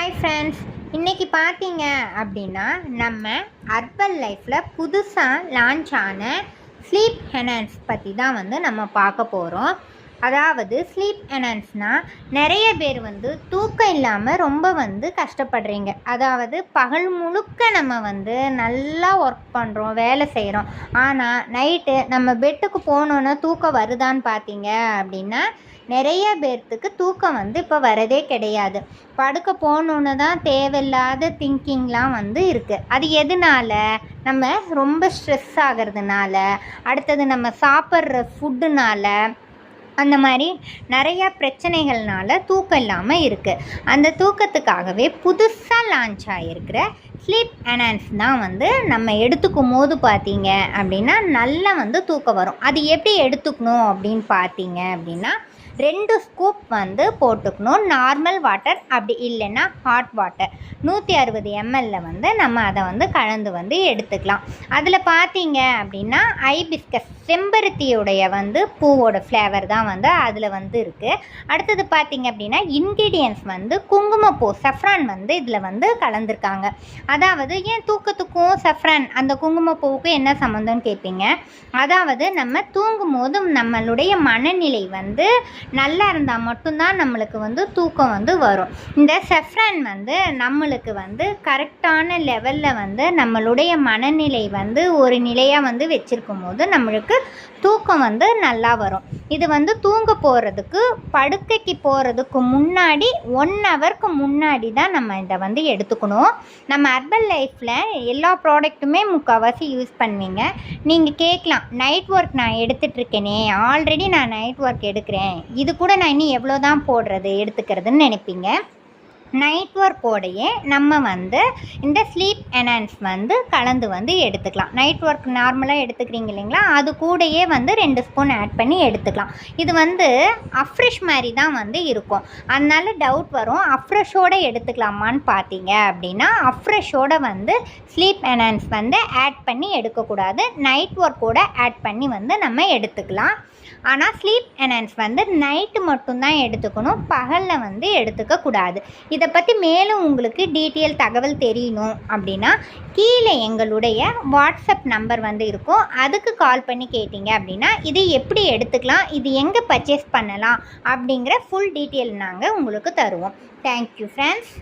Hi friends, இன்றைக்கி பார்த்தீங்க அப்படின்னா நம்ம அர்பன் லைஃப்பில் புதுசாக லான்ச் ஆன ஸ்லீப் என்ஹான்ஸ் பற்றி தான் நம்ம பார்க்க போகிறோம். அதாவது ஸ்லீப் என்ஹான்ஸ்னால் நிறைய பேர் தூக்கம் இல்லாமல் ரொம்ப கஷ்டப்படுறீங்க. அதாவது பகல் முழுக்க நம்ம நல்லா ஒர்க் பண்ணுறோம், வேலை செய்கிறோம். ஆனால் நைட்டு நம்ம பெட்டுக்கு போனோன்னா தூக்கம் வருதான்னு பார்த்தீங்க அப்படின்னா நிறைய பேர்த்துக்கு தூக்கம் இப்போ வரதே கிடையாது. படுக்க போகணுன்னு தான் தேவையில்லாத திங்கிங்லாம் இருக்குது. அது எதனால்? நம்ம ரொம்ப ஸ்ட்ரெஸ் ஆகிறதுனால, அடுத்தது நம்ம சாப்பிட்ற ஃபுட்டுனால், அந்த மாதிரி நிறையா பிரச்சனைகள்னால தூக்கம் இல்லாமல் இருக்குது. அந்த தூக்கத்துக்காகவே புதுசாக லான்ச் ஆகிருக்கிற ஸ்லீப் என்ஹான்ஸ் தான் நம்ம எடுத்துக்கும் போது பார்த்தீங்க அப்படின்னா நல்லா தூக்கம் வரும். அது எப்படி எடுத்துக்கணும் அப்படின்னு பார்த்தீங்க அப்படின்னா 2 ஸ்கூப் போட்டுக்கணும். நார்மல் வாட்டர், அப்படி இல்லைன்னா ஹாட் வாட்டர் 160 ml நம்ம அதை கலந்து எடுத்துக்கலாம். அதில் பார்த்தீங்க அப்படின்னா ஐபிஸ்கஸ் செம்பருத்தியுடைய பூவோட ஃப்ளேவர் தான் அதில் இருக்குது. அடுத்தது பார்த்தீங்க அப்படின்னா இன்க்ரீடியன்ஸ் குங்குமப்பூ, சஃப்ரான் இதில் கலந்துருக்காங்க. அதாவது ஏன் தூக்கத்துக்கும் சஃப்ரான் அந்த குங்குமப்பூவுக்கும் என்ன சம்மந்தம்னு கேட்பீங்க. அதாவது நம்ம தூங்கும் போதும் நம்மளுடைய மனநிலை நல்லா இருந்தால் மட்டும்தான் நம்மளுக்கு தூக்கம் வரும். இந்த சஃப்ரான் நம்மளுக்கு கரெக்டான லெவலில் நம்மளுடைய மனநிலை ஒரு நிலையாக வச்சுருக்கும் போது நம்மளுக்கு தூக்கம் நல்லா வரும். இது தூங்க போகிறதுக்கு, படுக்கைக்கு போகிறதுக்கு முன்னாடி 1 ஹவருக்கு முன்னாடி தான் நம்ம இதை எடுத்துக்கணும். நம்ம அர்பன் லைஃப்பில் எல்லா ப்ராடக்ட்டுமே முக்கால்வாசி யூஸ் பண்ணுவீங்க. நீங்கள் கேட்கலாம், நைட் ஒர்க் நான் எடுத்துகிட்ருக்கேனே, ஆல்ரெடி நான் நைட் ஒர்க் எடுக்கிறேன், இது கூட நான் இன்னும் எவ்வளோ தான் எடுத்துக்கிறதுன்னு நினைப்பீங்க. நைட் ஒர்க்கோடையே நம்ம இந்த ஸ்லீப் என்ஹான்ஸ் கலந்து எடுத்துக்கலாம். நைட் ஒர்க் நார்மலாக எடுத்துக்கிறீங்க இல்லைங்களா, அது கூடயே 2 ஸ்பூன் ஆட் பண்ணி எடுத்துக்கலாம். இது அஃப்ரெஷ் மாதிரி தான் இருக்கும். அதனால டவுட் வரும், அஃப்ரெஷோடு எடுத்துக்கலாமான்னு பார்த்தீங்க அப்படின்னா அஃப்ரெஷோடு ஸ்லீப் என்ஹான்ஸ் ஆட் பண்ணி எடுக்கக்கூடாது. நைட் ஒர்க்கோடு ஆட் பண்ணி நம்ம எடுத்துக்கலாம். ஆனால் ஸ்லீப் என்ஹான்ஸ் நைட்டு மட்டும்தான் எடுத்துக்கணும், பகலில் எடுத்துக்கக்கூடாது. இதை பற்றி மேலும் உங்களுக்கு டீட்டெயில் தகவல் தெரியணும் அப்படின்னா கீழே எங்களுடைய வாட்ஸ்அப் நம்பர் இருக்கும். அதுக்கு கால் பண்ணி கேட்டிங்க அப்படின்னா இது எப்படி எடுத்துக்கலாம், இது எங்கே பர்ச்சேஸ் பண்ணலாம் அப்படிங்கிற ஃபுல் டீட்டெயில் நாங்கள் உங்களுக்கு தருவோம். Thank you friends.